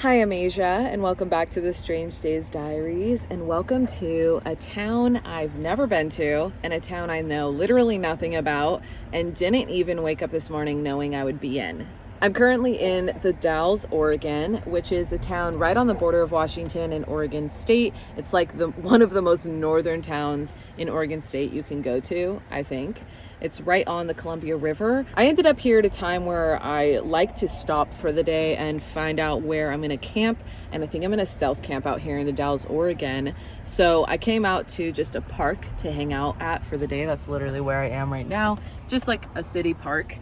Hi, I'm Asia, and welcome back to the Strange Days Diaries, and welcome to a town I've never been to, and a town I know literally nothing about, and didn't even wake up this morning knowing I would be in. I'm currently in the Dalles, Oregon, which is a town right on the border of Washington and Oregon State. It's like one of the most northern towns in Oregon State you can go to, I think. It's right on the Columbia River. I ended up here at a time where I like to stop for the day and find out where I'm gonna camp, and I think I'm gonna stealth camp out here in the Dalles, Oregon. So I came out to just a park to hang out at for the day. That's literally where I am right now, just like a city park.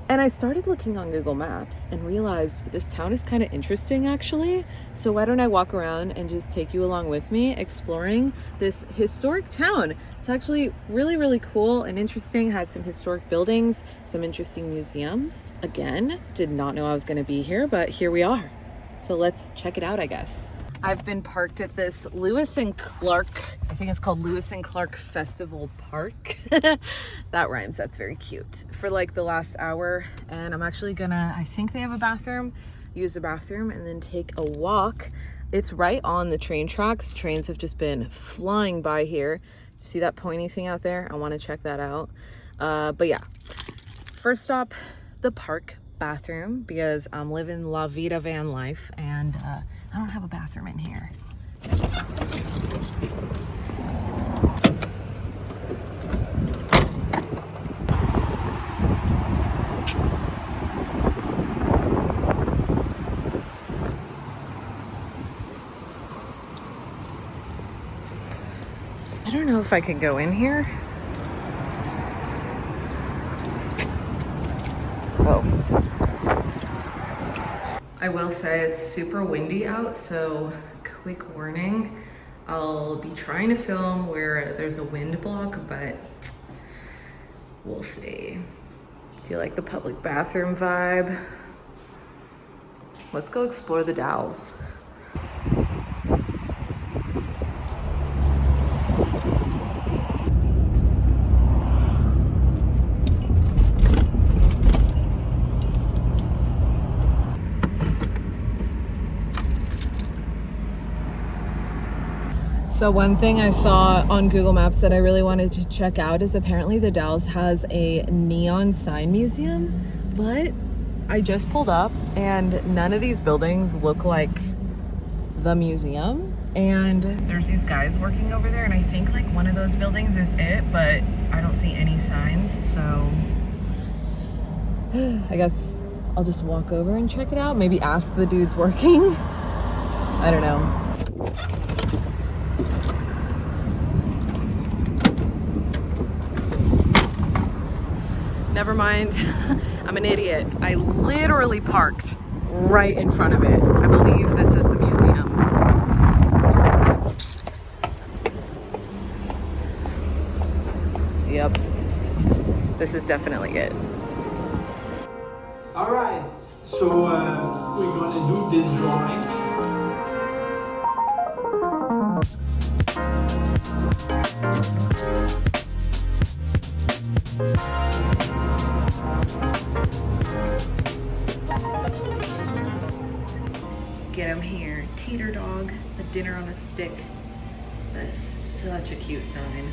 And I started looking on Google Maps and realized this town is kind of interesting actually. So why don't I walk around and just take you along with me exploring this historic town. It's actually really, really cool and interesting. It has some historic buildings, some interesting museums. Again, did not know I was gonna be here, but here we are. So let's check it out, I guess. I've been parked at this Lewis and Clark, I think it's called Lewis and Clark Festival Park. That rhymes, that's very cute. For like the last hour, and I'm actually gonna, I think they have a bathroom, use the bathroom and then take a walk. It's right on the train tracks. Trains have just been flying by here. See that pointy thing out there? I wanna check that out. But yeah, first stop, the park bathroom, because I'm living La Vida van life, and I don't have a bathroom in here. I don't know if I can go in here. Oh. I will say it's super windy out, so quick warning. I'll be trying to film where there's a wind block, but we'll see. Do you like the public bathroom vibe? Let's go explore the Dalles. So one thing I saw on Google Maps that I really wanted to check out is apparently the Dalles has a neon sign museum, but I just pulled up and none of these buildings look like the museum. And there's these guys working over there, and I think like one of those buildings is it, but I don't see any signs. So I guess I'll just walk over and check it out. Maybe ask the dudes working. I don't know. Never mind, I'm an idiot. I literally parked right in front of it. I believe this is the museum. Yep, this is definitely it. All right, so we're gonna do this drawing. Get him here. Teeter dog, a dinner on a stick. That is such a cute sign.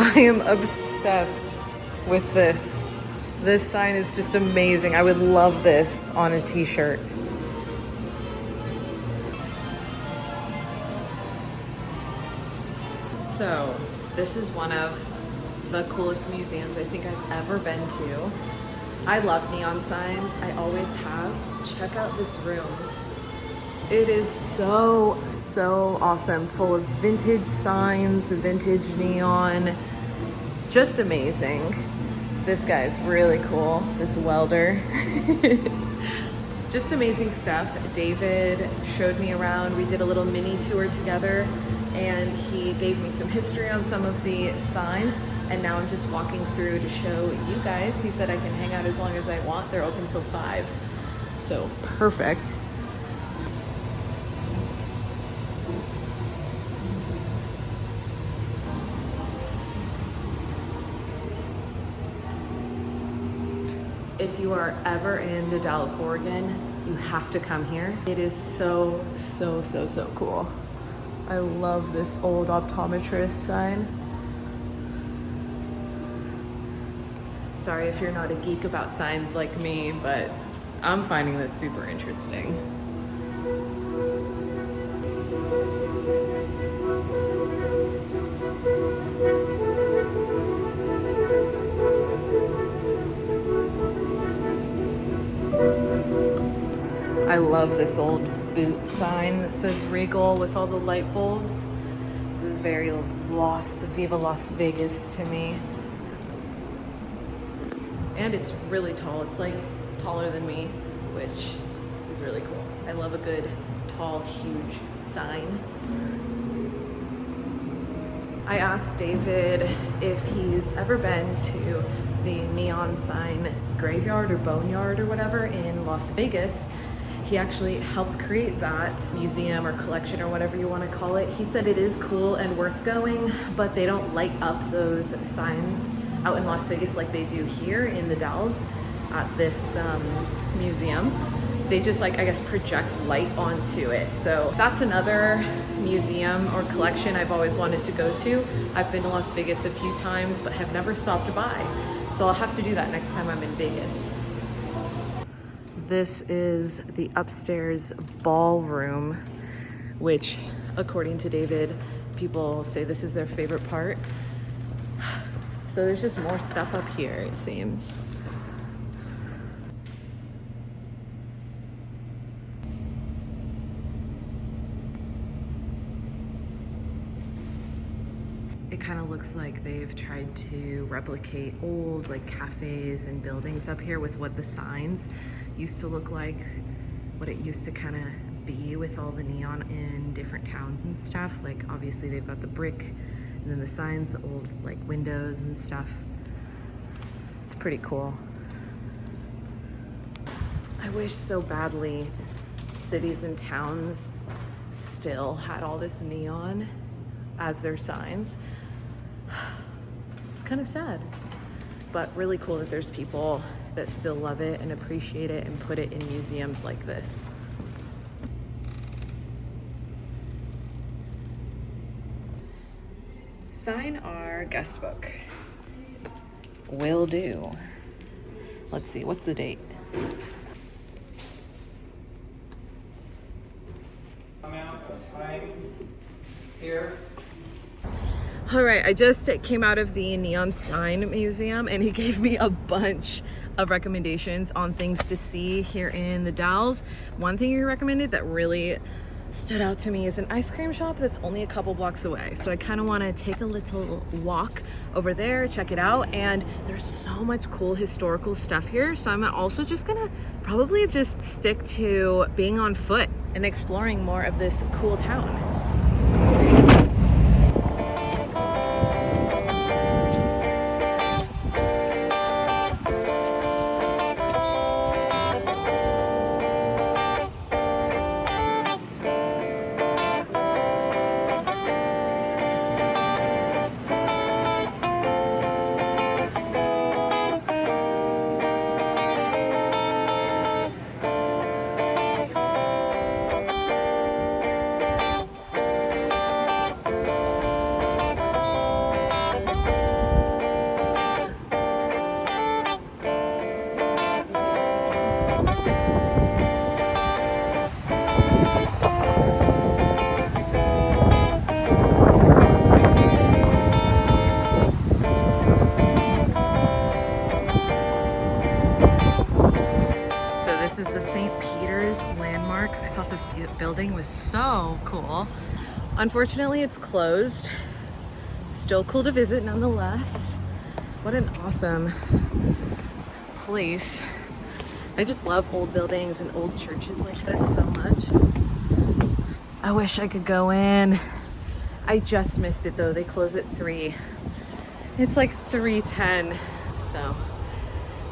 I am obsessed with this. This sign is just amazing. I would love this on a t-shirt. So, this is one of the coolest museums I think I've ever been to. I love neon signs. I always have. Check out this room. It is so, so awesome. Full of vintage signs, vintage neon. Just amazing. This guy's really cool, this welder. Just amazing stuff. David showed me around. We did a little mini tour together and he gave me some history on some of the signs. And now I'm just walking through to show you guys. He said I can hang out as long as I want. They're open till 5. So perfect. If you are ever in the Dalles, Oregon, you have to come here. It is so, so, so, so cool. I love this old optometrist sign. Sorry if you're not a geek about signs like me, but I'm finding this super interesting. I love this old boot sign that says Regal with all the light bulbs. This is very Viva Las Vegas to me. And it's really tall. It's like taller than me, which is really cool. I love a good, tall, huge sign. I asked David if he's ever been to the neon sign graveyard or boneyard or whatever in Las Vegas. He actually helped create that museum or collection or whatever you want to call it. He said it is cool and worth going, but they don't light up those signs out in Las Vegas like they do here in the Dalles at this museum. They just I guess project light onto it. So that's another museum or collection I've always wanted to go to. I've been to Las Vegas a few times but have never stopped by. So I'll have to do that next time I'm in Vegas. This is the upstairs ballroom, which according to David, people say this is their favorite part. So there's just more stuff up here, it seems. It kind of looks like they've tried to replicate old cafes and buildings up here with what the signs used to look like, what it used to kind of be with all the neon in different towns and stuff. Obviously they've got the brick and then the signs, the old windows and stuff. It's pretty cool. I wish so badly cities and towns still had all this neon as their signs. It's kind of sad, but really cool that there's people that still love it and appreciate it and put it in museums like this. Sign our guest book. Will do. Let's see, what's the date? Amount of time here. All right, I just came out of the Neon Sign Museum and he gave me a bunch of recommendations on things to see here in the Dalles. One thing he recommended that really stood out to me is an ice cream shop that's only a couple blocks away. So I kind of want to take a little walk over there, check it out. And there's so much cool historical stuff here. So I'm also just gonna probably just stick to being on foot and exploring more of this cool town. Dalles landmark. I thought this building was so cool. Unfortunately, it's closed. Still cool to visit nonetheless. What an awesome place. I just love old buildings and old churches like this so much. I wish I could go in. I just missed it though. They close at 3. It's like 3:10, so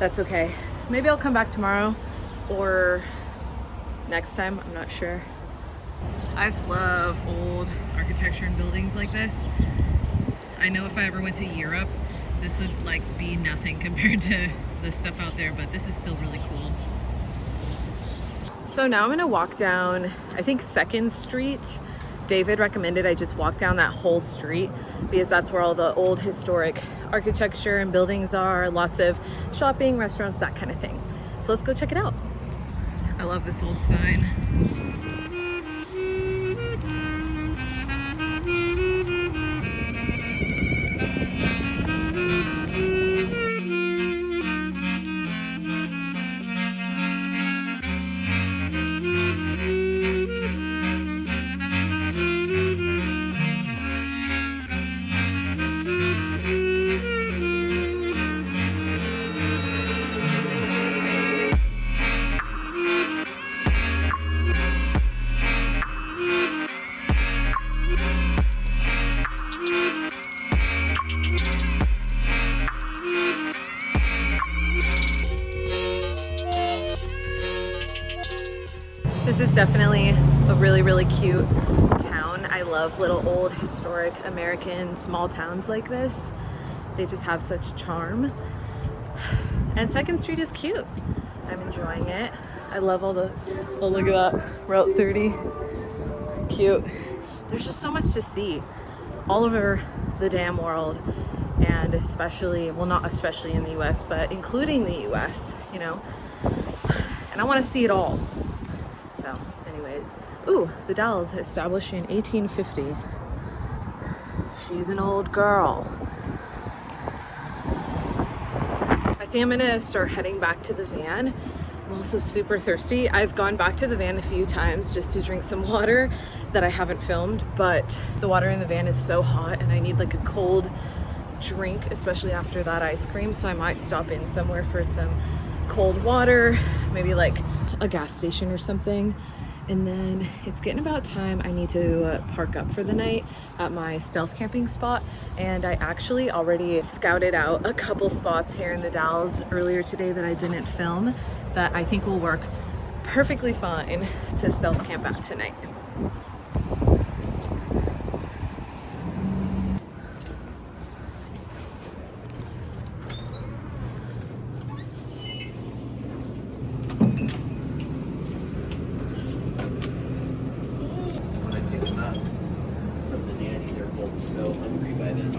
that's okay. Maybe I'll come back tomorrow or next time, I'm not sure. I just love old architecture and buildings like this. I know if I ever went to Europe, this would like be nothing compared to the stuff out there, but this is still really cool. So now I'm gonna walk down, I think 2nd Street. David recommended I just walk down that whole street because that's where all the old historic architecture and buildings are, lots of shopping, restaurants, that kind of thing. So let's go check it out. I love this old sign. This is definitely a really, really cute town. I love little old historic American small towns like this. They just have such charm. And 2nd Street is cute. I'm enjoying it. I love all the, oh look at that, Route 30. Cute. There's just so much to see all over the damn world, and especially, well not especially in the US, but including the US, you know. And I want to see it all. So anyways, ooh, the Dalles, established in 1850. She's an old girl. I think I'm gonna start heading back to the van. I'm also super thirsty. I've gone back to the van a few times just to drink some water that I haven't filmed, but the water in the van is so hot and I need like a cold drink, especially after that ice cream. So I might stop in somewhere for some cold water, maybe like a gas station or something. And then it's getting about time. I need to park up for the night at my stealth camping spot. And I actually already scouted out a couple spots here in the Dalles earlier today that I didn't film that I think will work perfectly fine to stealth camp at tonight. So hungry by then.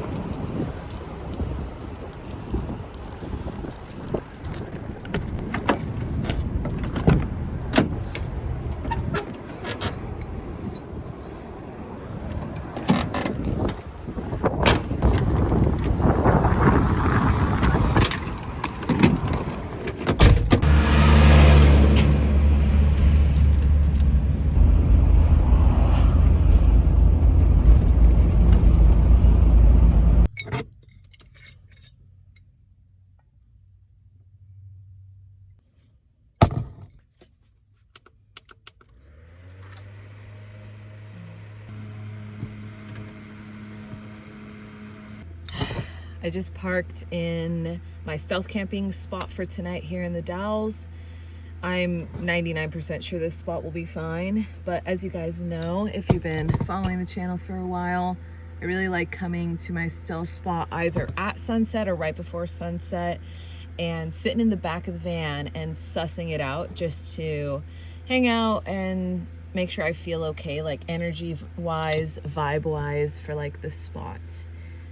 I just parked in my stealth camping spot for tonight here in the Dalles. I'm 99% sure this spot will be fine, but as you guys know, if you've been following the channel for a while, I really like coming to my stealth spot either at sunset or right before sunset and sitting in the back of the van and sussing it out just to hang out and make sure I feel okay, like energy wise, vibe wise, for like the spot.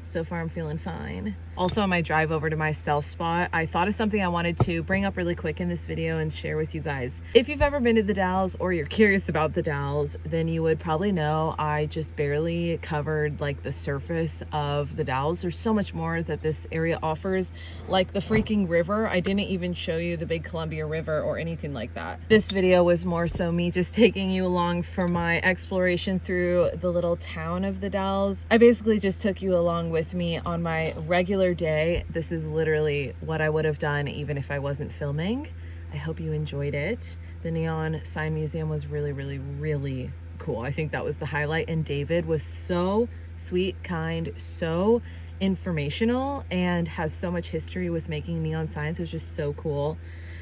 So far I'm feeling fine. Also, on my drive over to my stealth spot, I thought of something I wanted to bring up really quick in this video and share with you guys. If you've ever been to the Dalles or you're curious about the Dalles, then you would probably know I just barely covered like the surface of the Dalles. There's so much more that this area offers, like the freaking river. I didn't even show you the big Columbia River or anything like that. This video was more so me just taking you along for my exploration through the little town of the Dalles. I basically just took you along with me on my regular day. This is literally what I would have done even if I wasn't filming. I hope you enjoyed it. The neon sign museum was really cool. I think that was the highlight, and David was so sweet, kind, so informational, and has so much history with making neon signs. It was just so cool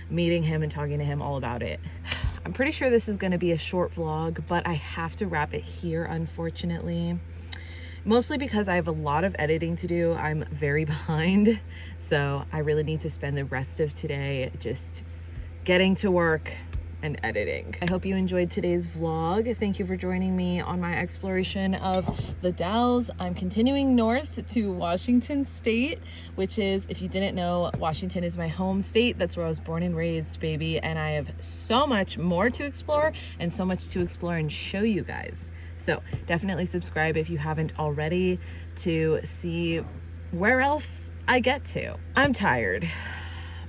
meeting him and talking to him all about it. I'm pretty sure this is going to be a short vlog, but I have to wrap it here, unfortunately. Mostly because I have a lot of editing to do. I'm very behind, so I really need to spend the rest of today just getting to work and editing. I hope you enjoyed today's vlog. Thank you for joining me on my exploration of the Dalles. I'm continuing north to Washington State, which is, if you didn't know, Washington is my home state. That's where I was born and raised, baby, and I have so much more to explore and so much to explore and show you guys. So definitely subscribe if you haven't already to see where else I get to. I'm tired,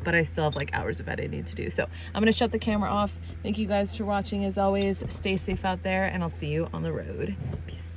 but I still have like hours of editing to do. So I'm gonna shut the camera off. Thank you guys for watching as always. Stay safe out there, and I'll see you on the road. Peace.